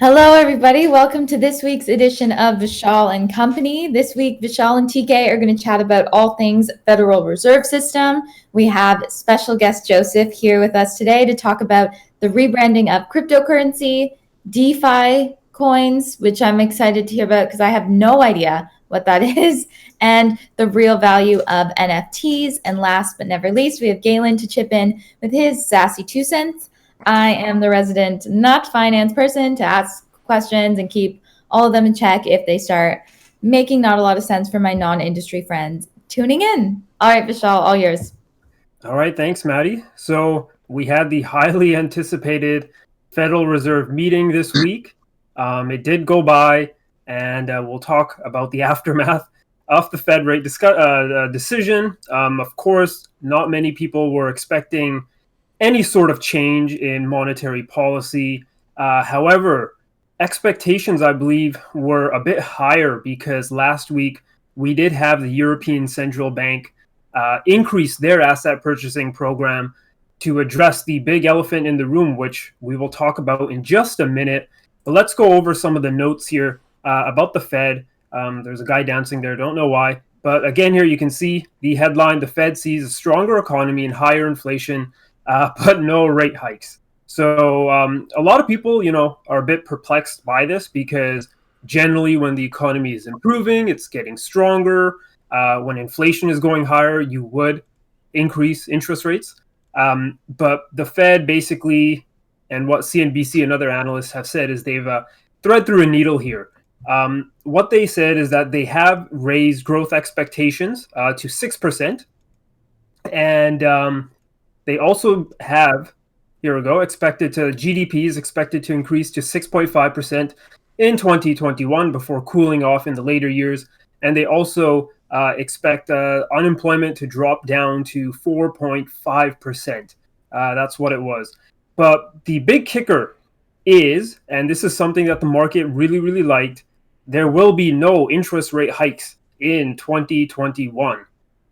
Hello, everybody. Welcome to this week's edition of Vishal and Company. This week, Vishal and TK are going to chat about all things Federal Reserve System. We have special guest Joseph here with us today to talk about the rebranding of cryptocurrency, Defy coins, which I'm excited to hear about because I have no idea what that is, and the real value of NFTs. And last but never least, we have Galen to chip in with his sassy 2 cents. I am the resident not finance person to ask questions and keep all of them in check if they start making not a lot of sense for my non-industry friends tuning in. All right, Vishal, all yours. All right, thanks, Maddie. So we had the highly anticipated Federal Reserve meeting this week. It did go by, and we'll talk about the aftermath of the Fed rate decision. Of course, not many people were expecting any sort of change in monetary policy. However, expectations, I believe, were a bit higher because last week we did have the European Central Bank increase their asset purchasing program to address the big elephant in the room, which we will talk about in just a minute. But let's go over some of the notes here about the Fed. There's a guy dancing there, don't know why. But again, here you can see the headline: the Fed sees a stronger economy and higher inflation, but no rate hikes. So a lot of people, are a bit perplexed by this because generally when the economy is improving, it's getting stronger. When inflation is going higher, you would increase interest rates. But the Fed basically, and what CNBC and other analysts have said, is they've thread through a needle here. What they said is that they have raised growth expectations to 6%. And they also have, GDP is expected to increase to 6.5% in 2021 before cooling off in the later years. And they also expect unemployment to drop down to 4.5%. That's what it was. But the big kicker is, and this is something that the market really, really liked, there will be no interest rate hikes in 2021.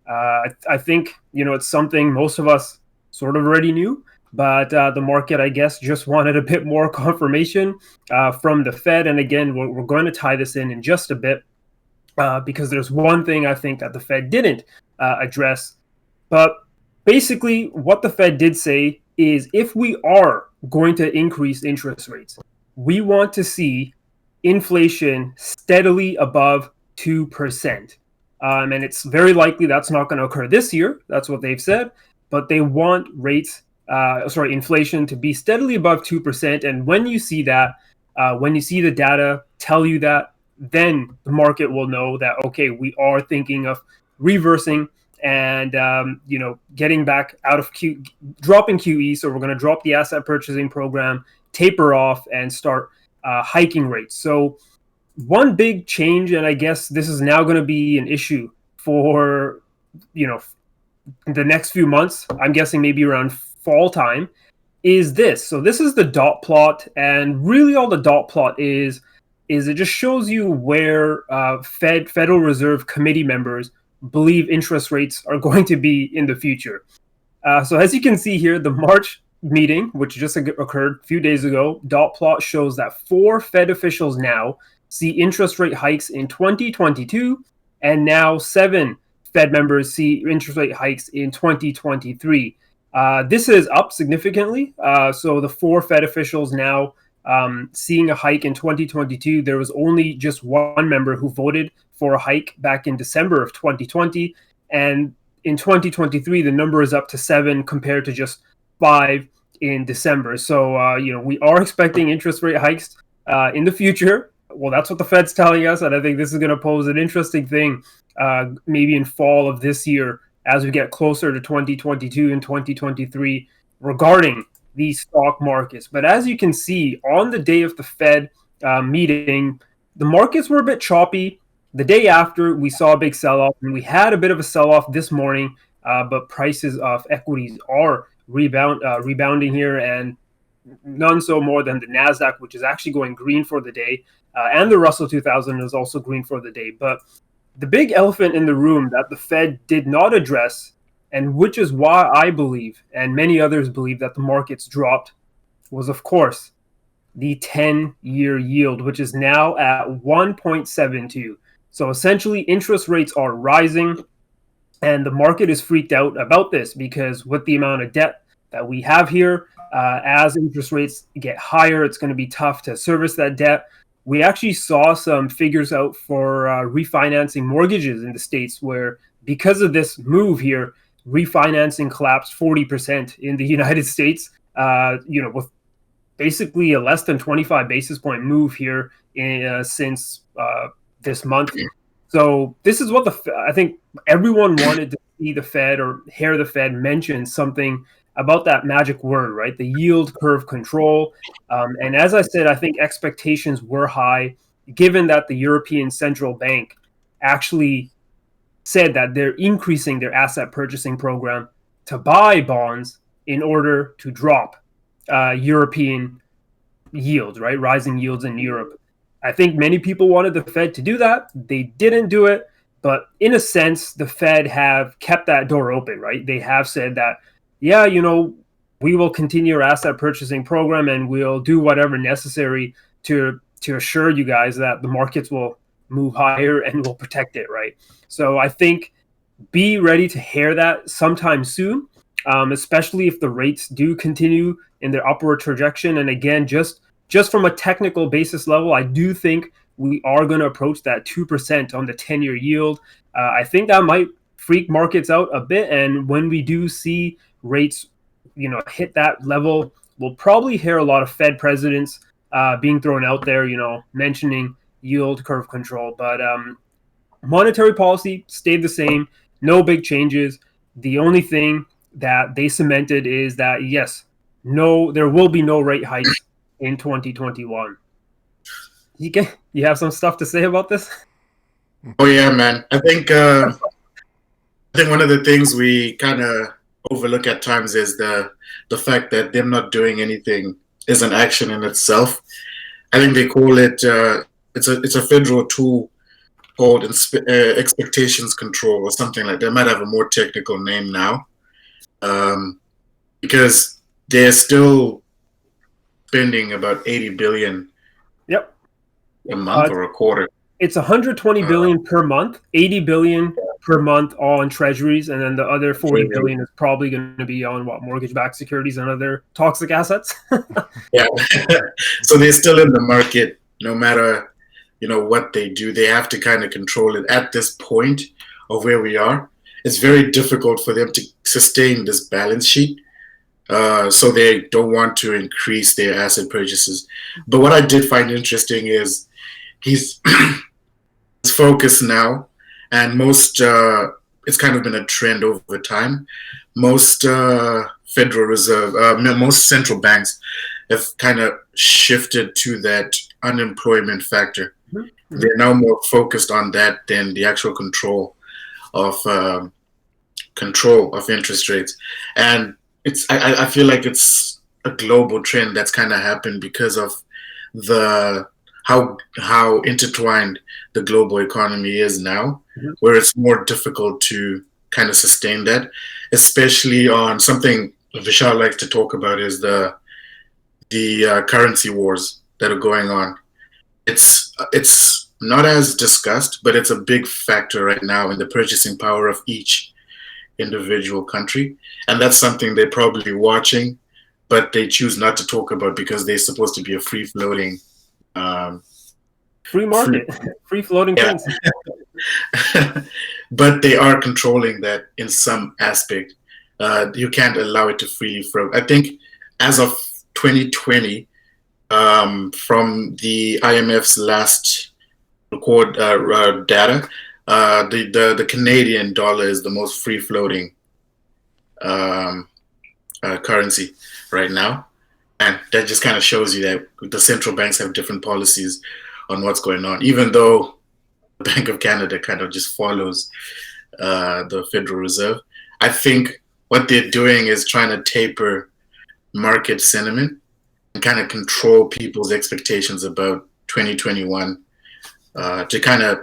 I think, it's something most of us sort of already knew, but the market, I guess, just wanted a bit more confirmation from the Fed. And again, we're going to tie this in just a bit because there's one thing I think that the Fed didn't address. But basically, what the Fed did say is if we are going to increase interest rates, we want to see inflation steadily above 2%. And it's very likely that's not going to occur this year. That's what they've said. But they want inflation to be steadily above 2%. And when you see that, when you see the data tell you that, then the market will know that, okay, we are thinking of reversing and, getting back out of dropping QE. So we're going to drop the asset purchasing program, taper off, and start hiking rates. So one big change, and I guess this is now going to be an issue for, the next few months, I'm guessing maybe around fall time, is this. So this is the dot plot, and really all the dot plot is it just shows you where Federal Reserve Committee members believe interest rates are going to be in the future. So as you can see here, the March meeting, which just occurred a few days ago, dot plot shows that 4 Fed officials now see interest rate hikes in 2022, and now 7 Fed members see interest rate hikes in 2023. This is up significantly. So the 4 Fed officials now seeing a hike in 2022. There was only just one member who voted for a hike back in December of 2020. And in 2023, the number is up to 7 compared to just 5 in December. So, we are expecting interest rate hikes in the future. Well, that's what the Fed's telling us. And I think this is going to pose an interesting thing maybe in fall of this year as we get closer to 2022 and 2023 regarding these stock markets. But as you can see, on the day of the Fed meeting, the markets were a bit choppy. The day after, we saw a big sell-off, and we had a bit of a sell-off this morning, but prices of equities are rebounding here, and none so more than the NASDAQ, which is actually going green for the day, and the Russell 2000 is also green for the day. But the big elephant in the room that the Fed did not address, and which is why I believe, and many others believe, that the markets dropped, was, of course, the 10-year yield, which is now at 1.72. So essentially, interest rates are rising, and the market is freaked out about this because with the amount of debt that we have here, as interest rates get higher, it's going to be tough to service that debt. We actually saw some figures out for refinancing mortgages in the States where, because of this move here, refinancing collapsed 40% in the United States, with basically a less than 25 basis point move here since this month. So this is what I think everyone wanted to see the Fed or hear the Fed mention something about that magic word, right? The yield curve control. And as I said, I think expectations were high, given that the European Central Bank actually said that they're increasing their asset purchasing program to buy bonds in order to drop European yields, right? Rising yields in Europe. I think many people wanted the Fed to do that. They didn't do it. But in a sense, the Fed have kept that door open, right? They have said that, yeah, we will continue our asset purchasing program and we'll do whatever necessary to assure you guys that the markets will move higher and we'll protect it, right? So I think be ready to hear that sometime soon, especially if the rates do continue in their upward trajectory. And again, just from a technical basis level, I do think we are going to approach that 2% on the 10-year yield. I think that might freak markets out a bit. And when we do see rates, hit that level, we'll probably hear a lot of Fed presidents being thrown out there, mentioning yield curve control. But monetary policy stayed the same. No big changes. The only thing that they cemented is that, yes, there will be no rate hikes in 2021. You have some stuff to say about this? Oh yeah, man. I think one of the things we kind of overlook at times is the fact that them not doing anything is an action in itself. I think they call it it's a federal tool called expectations control or something like that. It might have a more technical name now, because they're still spending about 80 billion Yep. a month or a quarter. It's 120 billion per month, 80 billion per month on treasuries, and then the other 40 billion is probably going to be on mortgage-backed securities and other toxic assets. Yeah. So they're still in the market no matter what they do. They have to kind of control it at this point of where we are. It's very difficult for them to sustain this balance sheet. So they don't want to increase their asset purchases. But what I did find interesting is he's focused now, and most it's kind of been a trend over time. Most Federal Reserve, most central banks have kind of shifted to that unemployment factor. Mm-hmm. They're now more focused on that than the actual control of interest rates. And I feel like it's a global trend that's kind of happened because of how intertwined the global economy is now, mm-hmm. where it's more difficult to kind of sustain that, especially on something Vishal likes to talk about is the currency wars that are going on. It's not as discussed, but it's a big factor right now in the purchasing power of each individual country. And that's something they're probably watching, but they choose not to talk about because they're supposed to be a free-floating free market, free-floating currency. But they are controlling that in some aspect. You can't allow it to freely float. I think as of 2020, from the IMF's last record data, the Canadian dollar is the most free-floating currency right now. And that just kind of shows you that the central banks have different policies on what's going on, even though the Bank of Canada kind of just follows the Federal Reserve. I think what they're doing is trying to taper market sentiment and kind of control people's expectations about 2021 to kind of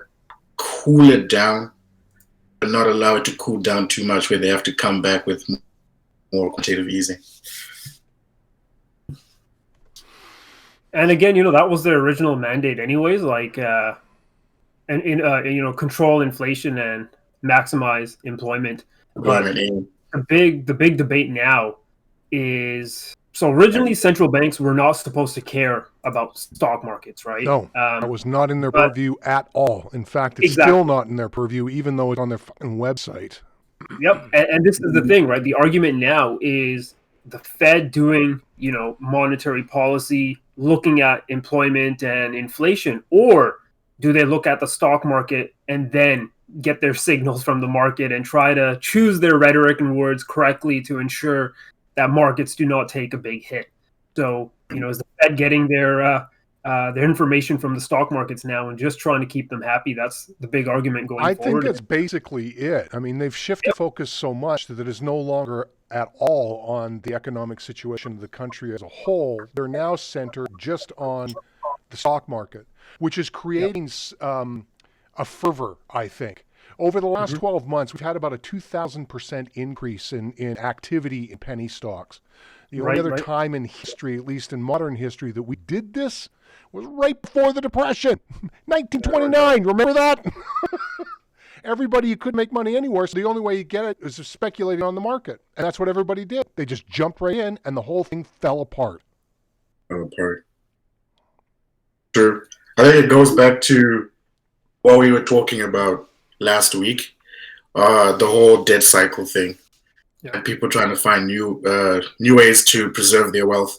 cool it down, but not allow it to cool down too much where they have to come back with more quantitative easing. And again, that was their original mandate, anyways. Like, control inflation and maximize employment. But the big debate now is, so originally central banks were not supposed to care about stock markets, right? No, that was not in their purview at all. In fact, it's still not in their purview, even though it's on their fucking website. Yep, and this is the thing, right? The argument now is the Fed doing, monetary policy, looking at employment and inflation, or do they look at the stock market and then get their signals from the market and try to choose their rhetoric and words correctly to ensure that markets do not take a big hit? So, is the Fed getting their information from the stock markets now and just trying to keep them happy? That's the big argument going forward. I think that's basically it. I mean, they've shifted focus so much that it is no longer at all on the economic situation of the country as a whole. They're now centered just on the stock market, which is creating a fervor, I think. Over the last 12 months, we've had about a 2,000% increase in activity in penny stocks. The only other time in history, at least in modern history, that we did this was right before the Depression, 1929. Remember that? Everybody, you couldn't make money anywhere, so the only way you get it is speculating on the market. And that's what everybody did. They just jumped right in, and the whole thing fell apart. Sure. I think it goes back to what we were talking about last week, the whole debt cycle thing. And people trying to find new ways to preserve their wealth.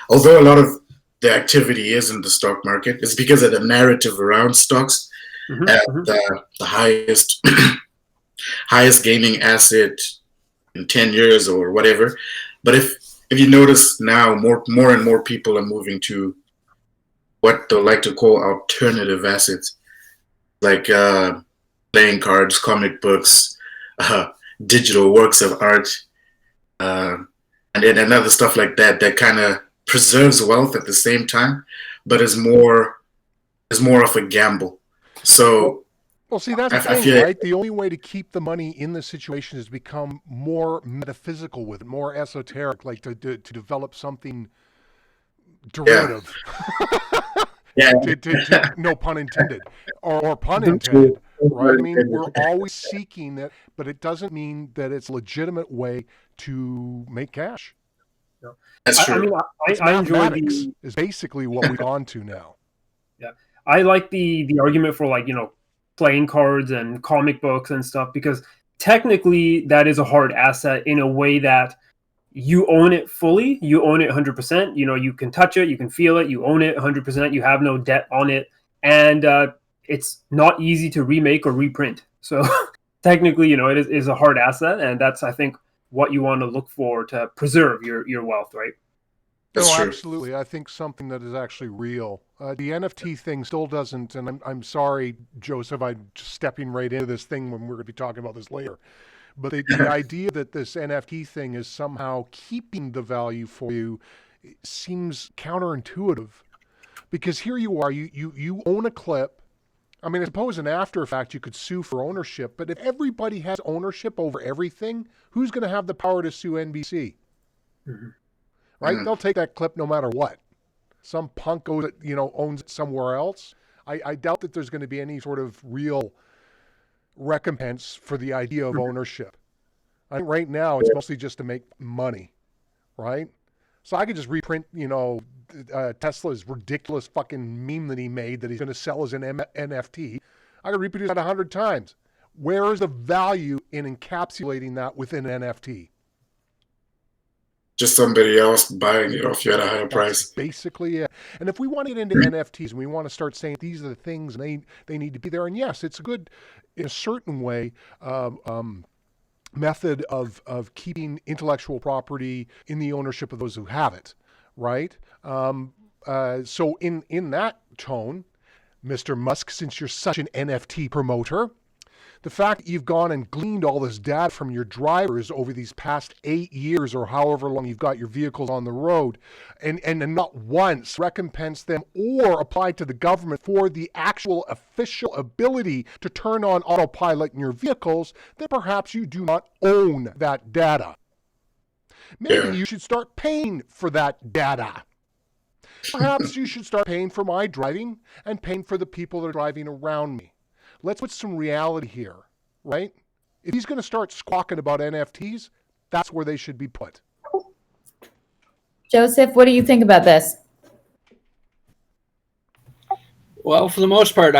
Although a lot of the activity is in the stock market, it's because of the narrative around stocks at the highest highest gaining asset in 10 years or whatever. But if you notice now, more and more people are moving to what they like to call alternative assets, like playing cards, comic books, digital works of art, and then other stuff like that kind of preserves wealth at the same time, but is more of a gamble. So, well, see, that's the thing, right? The only way to keep the money in the situation is to become more metaphysical with it, more esoteric, like to develop something derivative. No pun intended, or pun intended, right? I mean, we're always seeking that, but it doesn't mean that it's a legitimate way to make cash. That's true. I enjoy is basically what we've gone to now. Yeah, I like the argument for, like, playing cards and comic books and stuff, because technically that is a hard asset in a way that you own it fully. You own it 100%. You can touch it, you can feel it, you own it 100%. You have no debt on it, and it's not easy to remake or reprint. So technically, it is a hard asset, and that's, I think, what you want to look for to preserve your wealth, right? That's true. Absolutely. I think something that is actually real. The NFT thing still doesn't, and I'm sorry, Joseph, I'm just stepping right into this thing when we're going to be talking about this later. But the idea that this NFT thing is somehow keeping the value for you seems counterintuitive. Because here you are, you own a clip. I mean, I suppose in after effect you could sue for ownership, but if everybody has ownership over everything, who's going to have the power to sue NBC? Right? They'll take that clip no matter what. Some punk owns it somewhere else. I doubt that there's going to be any sort of real recompense for the idea of ownership. I think right now it's mostly just to make money, right? So I could just reprint, Tesla's ridiculous fucking meme that he made that he's going to sell as an NFT. I could reproduce that 100 times. Where is the value in encapsulating that within an NFT? Just somebody else buying it off you at a higher price. Basically, yeah. And if we want to get into NFTs and we want to start saying these are the things and they need to be there, and yes, it's a good, in a certain way, method of keeping intellectual property in the ownership of those who have it, right? So in that tone, Mr. Musk, since you're such an NFT promoter, the fact that you've gone and gleaned all this data from your drivers over these past 8 years or however long you've got your vehicles on the road and not once recompense them or apply to the government for the actual official ability to turn on autopilot in your vehicles, then perhaps you do not own that data. Maybe you should start paying for that data. Perhaps you should start paying for my driving and paying for the people that are driving around me. Let's put some reality here, right? If he's going to start squawking about NFTs, that's where they should be put. Joseph, what do you think about this? Well, for the most part,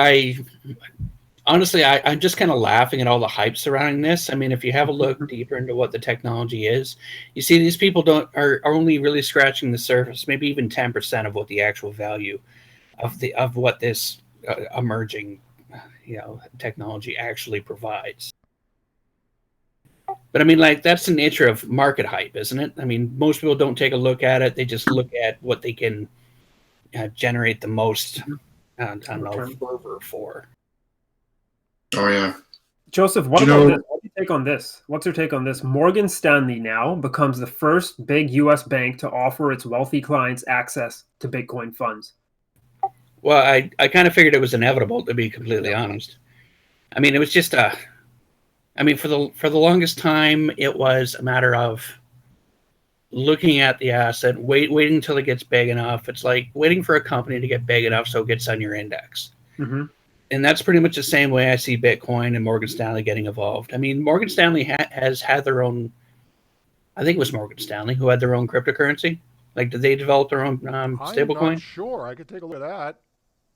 honestly, I'm just kind of laughing at all the hype surrounding this. I mean, if you have a look deeper into what the technology is, you see these people are only really scratching the surface, maybe even 10% of what the actual value of what this emerging, technology actually provides. But I mean, like, that's the nature of market hype, isn't it? I mean, most people don't take a look at it; they just look at what they can generate the most, fervor for. Oh yeah, Joseph, what about this? What's your take on this? What's your take on this? Morgan Stanley now becomes the first big U.S. bank to offer its wealthy clients access to Bitcoin funds. Well, I kind of figured it was inevitable, to be completely honest. I mean, it was just for the longest time, it was a matter of looking at the asset, waiting until it gets big enough. It's like waiting for a company to get big enough so it gets on your index. Mm-hmm. And that's pretty much the same way I see Bitcoin and Morgan Stanley getting involved. I mean, Morgan Stanley has had their own, I think it was Morgan Stanley who had their own cryptocurrency. Like, did they develop their own stablecoin? I'm not sure. I could take a look at that.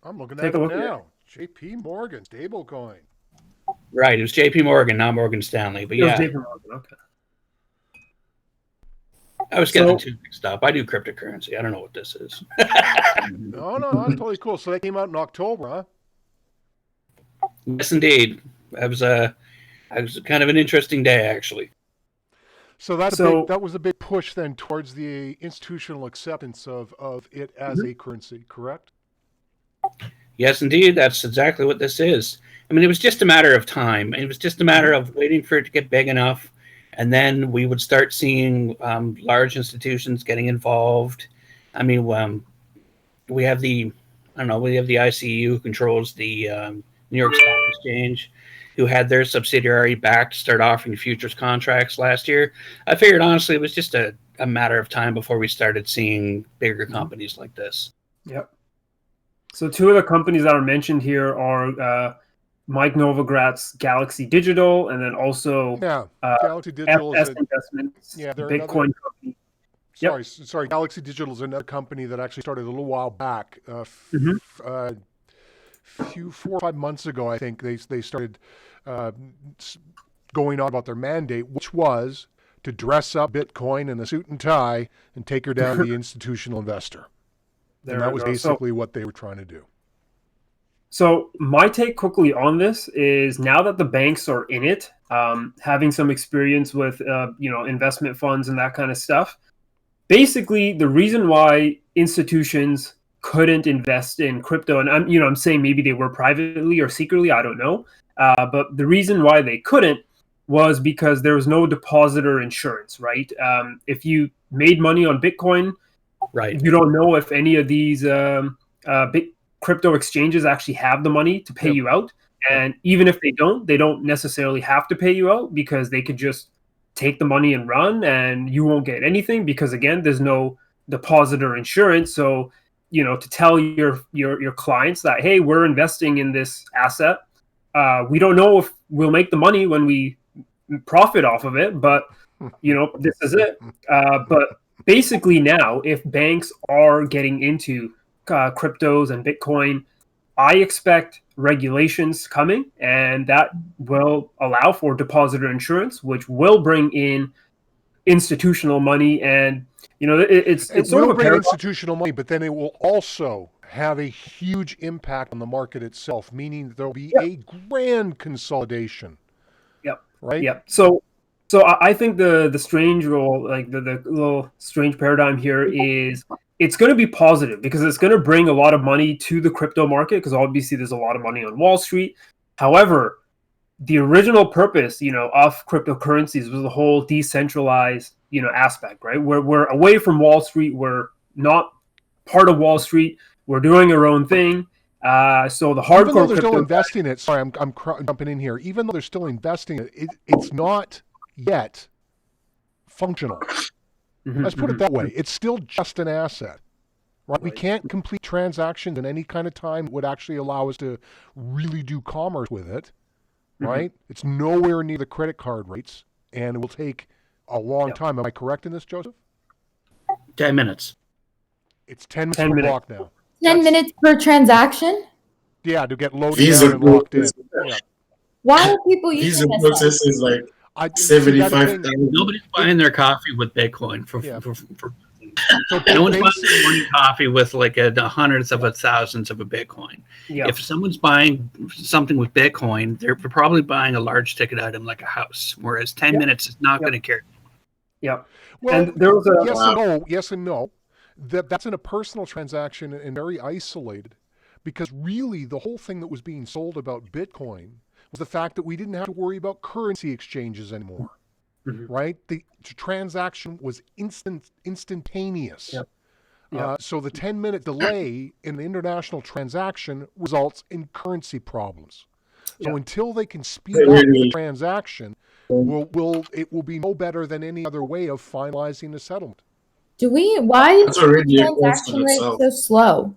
I'm looking at it now. JP Morgan, stablecoin. Right, it was JP Morgan, not Morgan Stanley. But yeah. JP Morgan, okay. I was getting too mixed up. I do cryptocurrency. I don't know what this is. No, that's totally cool. So that came out in October, huh? Yes, indeed. It was kind of an interesting day, actually. So that was a big push then towards the institutional acceptance of it as a currency, correct? Yes, indeed. That's exactly what this is. I mean, it was just a matter of time. It was just a matter of waiting for it to get big enough, and then we would start seeing large institutions getting involved. I mean, we have the ICU who controls the New York Stock Exchange, who had their subsidiary back to start offering futures contracts last year. I figured, honestly, it was just a matter of time before we started seeing bigger companies like this. Yep. So two of the companies that are mentioned here are Mike Novogratz Galaxy Digital, and then also Galaxy Digital FS Investments, they're Bitcoin company. Sorry, Galaxy Digital is another company that actually started a little while back. 4 or 5 months ago, I think they started going on about their mandate, which was to dress up Bitcoin in a suit and tie and take her down to the institutional investor. And that was basically what they were trying to do. So my take quickly on this is, now that the banks are in it, having some experience with investment funds and that kind of stuff, basically the reason why institutions couldn't invest in crypto, and I'm saying maybe they were privately or secretly, I don't know, but the reason why they couldn't was because there was no depositor insurance, right? If you made money on Bitcoin, right, you don't know if any of these big crypto exchanges actually have the money to pay you out. And even if they don't necessarily have to pay you out, because they could just take the money and run, and you won't get anything because, again, there's no depositor insurance. So, to tell your clients that, hey, we're investing in this asset, we don't know if we'll make the money when we profit off of it, but this is it. But basically now, if banks are getting into cryptos and Bitcoin, I expect regulations coming, and that will allow for depositor insurance, which will bring in institutional money. And it's sort of a institutional money, but then it will also have a huge impact on the market itself, meaning there'll be a grand consolidation. Yep. Right. Yep. So I think the strange role, like the little strange paradigm here, is it's going to be positive because it's going to bring a lot of money to the crypto market, because obviously there's a lot of money on Wall Street. However, the original purpose, of cryptocurrencies was the whole decentralized, aspect, right? We're away from Wall Street. We're not part of Wall Street. We're doing our own thing. So the hardcore, even though they're still investing in it. Sorry, I'm jumping in here. Even though they're still investing in it, it's not yet functional. Let's put it that way. It's still just an asset. Right? We can't complete transactions in any kind of time that would actually allow us to really do commerce with it. Right? It's nowhere near the credit card rates, and it will take a long time. Am I correct in this, Joseph? 10 minutes. It's 10 minutes per block now. 10 minutes per transaction? Yeah, to get loaded Visa down and locked in. Yeah. Why are people Visa using this? process is like See, that's the thing. 75,000. Nobody's buying their coffee with Bitcoin for So no one's buying basically, their morning coffee with like a hundreds of thousands of a Bitcoin. Yeah. If someone's buying something with Bitcoin, they're probably buying a large ticket item like a house, whereas 10 minutes is not going to carry. Yeah. well, And there was a yes and no. That's in a personal transaction and very isolated, because really the whole thing that was being sold about Bitcoin was the fact that we didn't have to worry about currency exchanges anymore. Right? The transaction was instantaneous. So the 10-minute delay in the international transaction results in currency problems. So until they can speed up the transaction, it will be no better than any other way of finalizing the settlement. Why is That's already the a question transaction rate itself. so slow?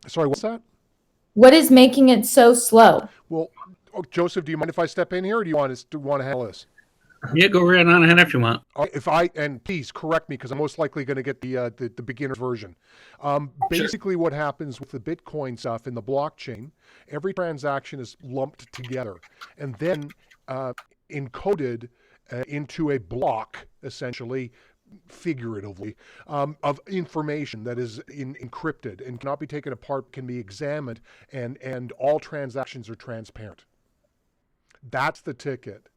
Sorry, what's that? What is making it so slow? Well, Joseph, do you mind if I step in here, or do you want to handle this? Yeah, go right on ahead if you want. And please correct me, because I'm most likely going to get the beginner's version. Basically, what happens with the Bitcoin stuff in the blockchain, every transaction is lumped together and then encoded into a block, essentially, figuratively, of information that is encrypted and cannot be taken apart, can be examined, and all transactions are transparent. That's the ticket.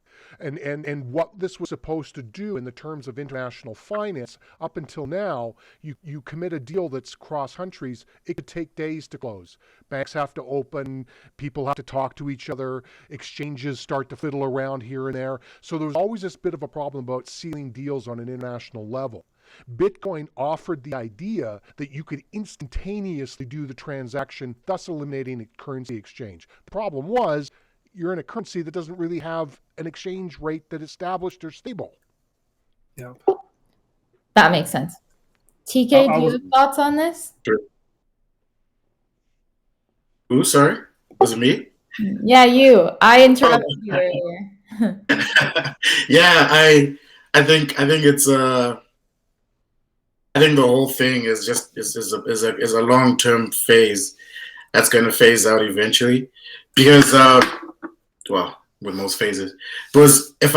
And what this was supposed to do in the terms of international finance, up until now, you commit a deal that's cross countries, it could take days to close. Banks have to open, people have to talk to each other, exchanges start to fiddle around here and there. So there was always this bit of a problem about sealing deals on an international level. Bitcoin offered the idea that you could instantaneously do the transaction, thus eliminating a currency exchange. The problem was, you're in a currency that doesn't really have an exchange rate that is established or stable. Yeah. That makes sense. TK, do you have thoughts on this? Sure. Who? Sorry, was it me? Yeah, you. I interrupted you earlier. Yeah, I think it's I think the whole thing is just is a long-term phase that's going to phase out eventually, because well, with most phases, because if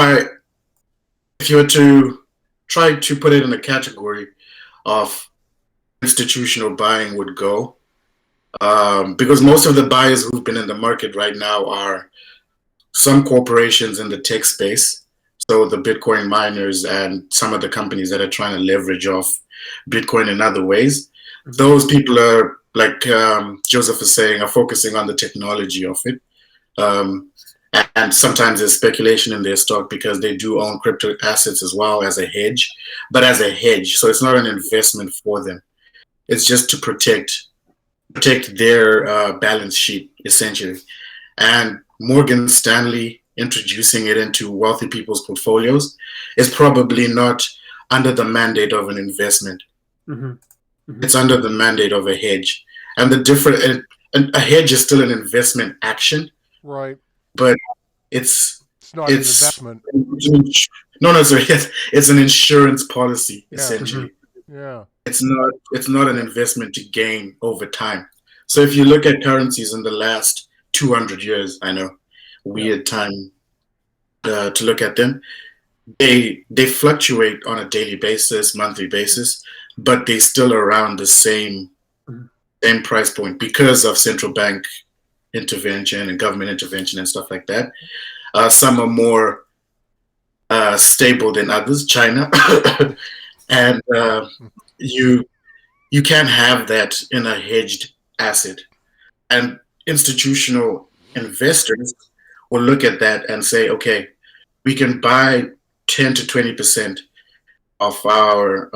you were to try to put it in a category of institutional buying would go, because most of the buyers who've been in the market right now are some corporations in the tech space, so the Bitcoin miners and some of the companies that are trying to leverage off Bitcoin in other ways. Those people are, like Joseph is saying, are focusing on the technology of it. And sometimes there's speculation in their stock because they do own crypto assets as well as a hedge, but as a hedge. So it's not an investment for them. It's just to protect their balance sheet, essentially. And Morgan Stanley introducing it into wealthy people's portfolios is probably not under the mandate of an investment. It's under the mandate of a hedge. And a hedge is still an investment action. Right. But it's not an investment. No, sorry. It's an insurance policy, essentially. Yeah. It's not an investment to gain over time. So if you look at currencies in the last 200 years, I know, weird time to look at them. They fluctuate on a daily basis, monthly basis, but they still around the same price point because of central bank intervention and government intervention and stuff like that. Some are more stable than others, China, and you can't have that in a hedged asset. And institutional investors will look at that and say, okay, we can buy 10 to 20% of our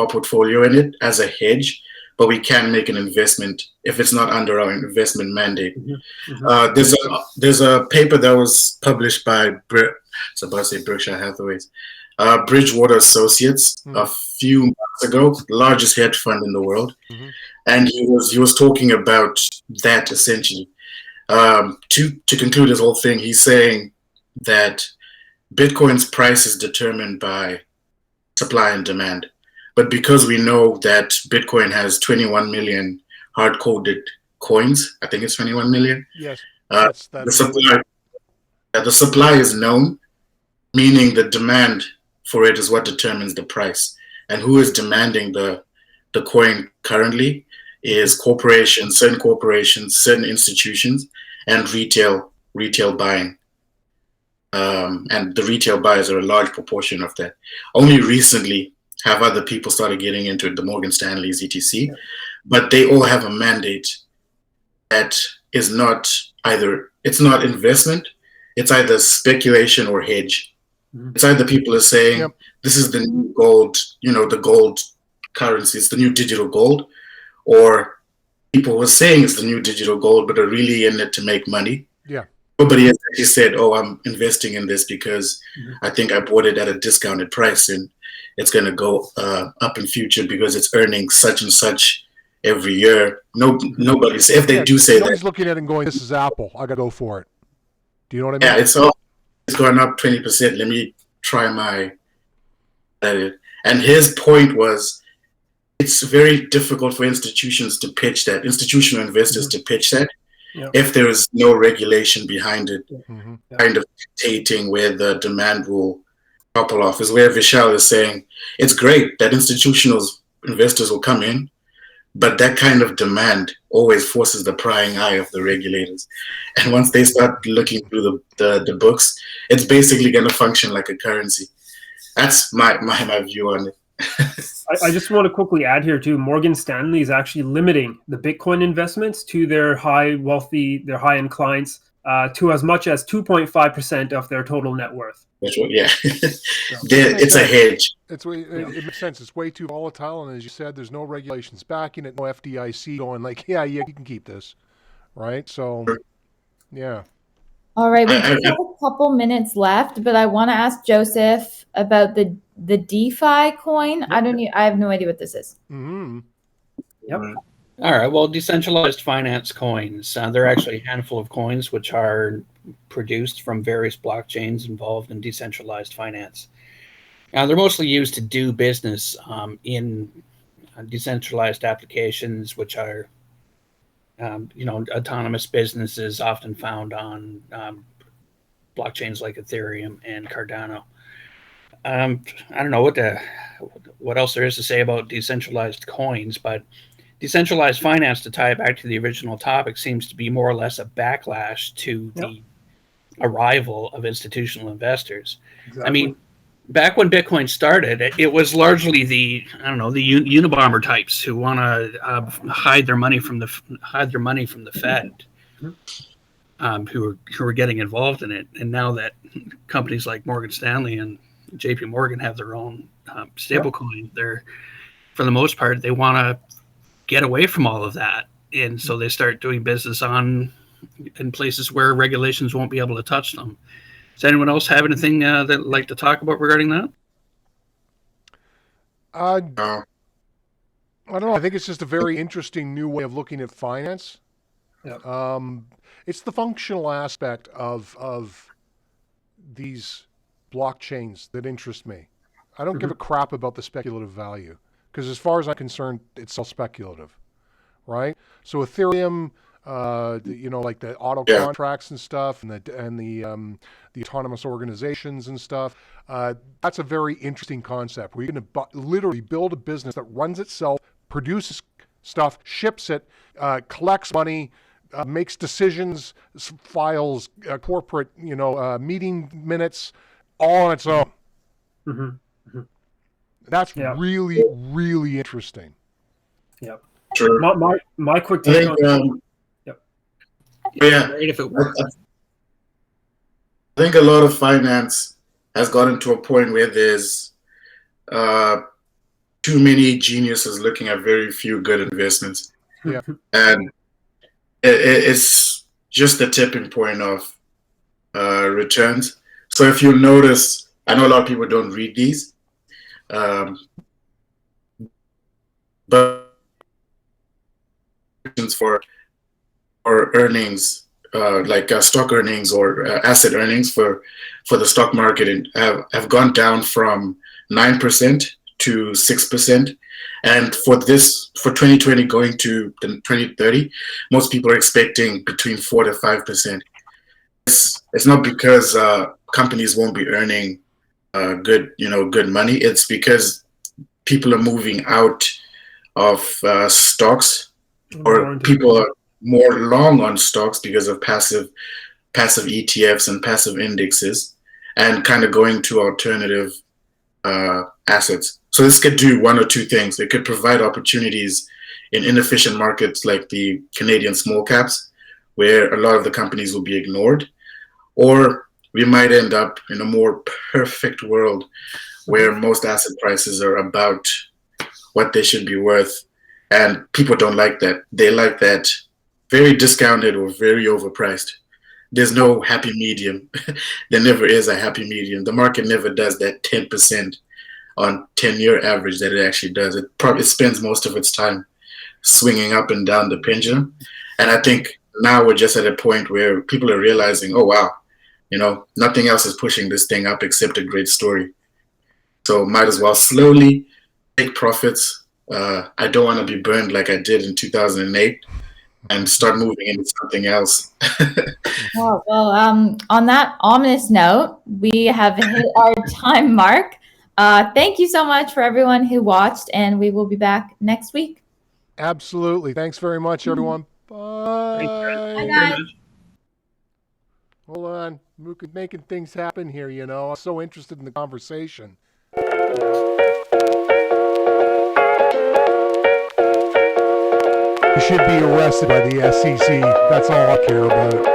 portfolio in it as a hedge, but we can't make an investment if it's not under our investment mandate. There's a paper that was published by Berkshire Hathaway's Bridgewater Associates a few months ago, the largest hedge fund in the world, and he was talking about that essentially. To conclude his whole thing, he's saying that Bitcoin's price is determined by supply and demand. But because we know that Bitcoin has 21 million hard-coded coins, I think it's 21 million. Yes. The supply is known, meaning the demand for it is what determines the price. And who is demanding the coin currently is corporations, certain institutions, and retail buying. And the retail buyers are a large proportion of that. Only recently have other people started getting into it, the Morgan Stanleys, etc. But they all have a mandate that is not it's not investment, it's either speculation or hedge. It's either people are saying, this is the new gold, the gold currency, it's the new digital gold, or people were saying it's the new digital gold, but are really in it to make money. Yeah. Nobody has actually said, oh, I'm investing in this because I think I bought it at a discounted price and it's going to go up in future because it's earning such and such every year. Nobody's, if they do say nobody's looking at it and going, this is Apple, I got to go for it. Do you know what I mean? Yeah, it's gone up 20%. Let me try my and his point was, it's very difficult for institutions to pitch that, institutional investors to pitch that, if there is no regulation behind it, kind of dictating where the demand will topple off. Is where Vishal is saying it's great that institutional investors will come in, but that kind of demand always forces the prying eye of the regulators. And once they start looking through the books, it's basically going to function like a currency. That's my view on it. I just want to quickly add here too, Morgan Stanley is actually limiting the Bitcoin investments to their their high-end clients to as much as 2.5% of their total net worth. It's a hedge. It makes sense. It's way too volatile, and as you said, there's no regulations backing it, no FDIC going like, yeah, you can keep this, right? So, yeah. All right, we just have a couple minutes left, but I want to ask Joseph about the DeFi coin. I have no idea what this is. Yep. All right. Well, decentralized finance coins. There are actually a handful of coins which are produced from various blockchains involved in decentralized finance. Now, they're mostly used to do business in decentralized applications, which are autonomous businesses often found on blockchains like Ethereum and Cardano. I don't know what else there is to say about decentralized coins, but decentralized finance, to tie it back to the original topic, seems to be more or less a backlash to the arrival of institutional investors. Exactly. I mean, back when Bitcoin started, it was largely the Unabomber types who want to hide their money from the Fed, who are getting involved in it. And now that companies like Morgan Stanley and JP Morgan have their own stablecoin, they're, for the most part, they want to get away from all of that, and so they start doing business in places where regulations won't be able to touch them. Does anyone else have anything they'd like to talk about regarding that? I don't know. I think it's just a very interesting new way of looking at finance. It's the functional aspect of these blockchains that interest me. I don't give a crap about the speculative value, because as far as I'm concerned, it's all speculative, right? So Ethereum, like the auto contracts and stuff, and the autonomous organizations and stuff. That's a very interesting concept. We're going to literally build a business that runs itself, produces stuff, ships it, collects money, makes decisions, files corporate, meeting minutes, all on its own. That's really, really interesting. Yep. Sure. My quick take on if it works. I think a lot of finance has gotten to a point where there's too many geniuses looking at very few good investments. Yeah. And it's just the tipping point of returns. So if you notice, I know a lot of people don't read these, but for earnings, stock earnings or asset earnings for the stock market have gone down from 9% to 6%. And for 2020 going to 2030, most people are expecting between 4 to 5%. It's not because companies won't be earning good money. It's because people are moving out of stocks, or people are more long on stocks because of passive ETFs and passive indexes, and kind of going to alternative assets. So this could do one or two things. It could provide opportunities in inefficient markets like the Canadian small caps, where a lot of the companies will be ignored, or we might end up in a more perfect world where most asset prices are about what they should be worth. And people don't like that. They like that very discounted or very overpriced. There's no happy medium. There never is a happy medium. The market never does that 10% on 10-year average that it actually does. It spends most of its time swinging up and down the pendulum. And I think now we're just at a point where people are realizing, oh, wow, nothing else is pushing this thing up except a great story. So might as well slowly take profits. I don't want to be burned like I did in 2008 and start moving into something else. Well, on that ominous note, we have hit our time mark. Thank you so much for everyone who watched, and we will be back next week. Absolutely. Thanks very much, everyone. Bye. Bye, guys. Hold on. We're making things happen here, I'm so interested in the conversation. You should be arrested by the SEC. That's all I care about.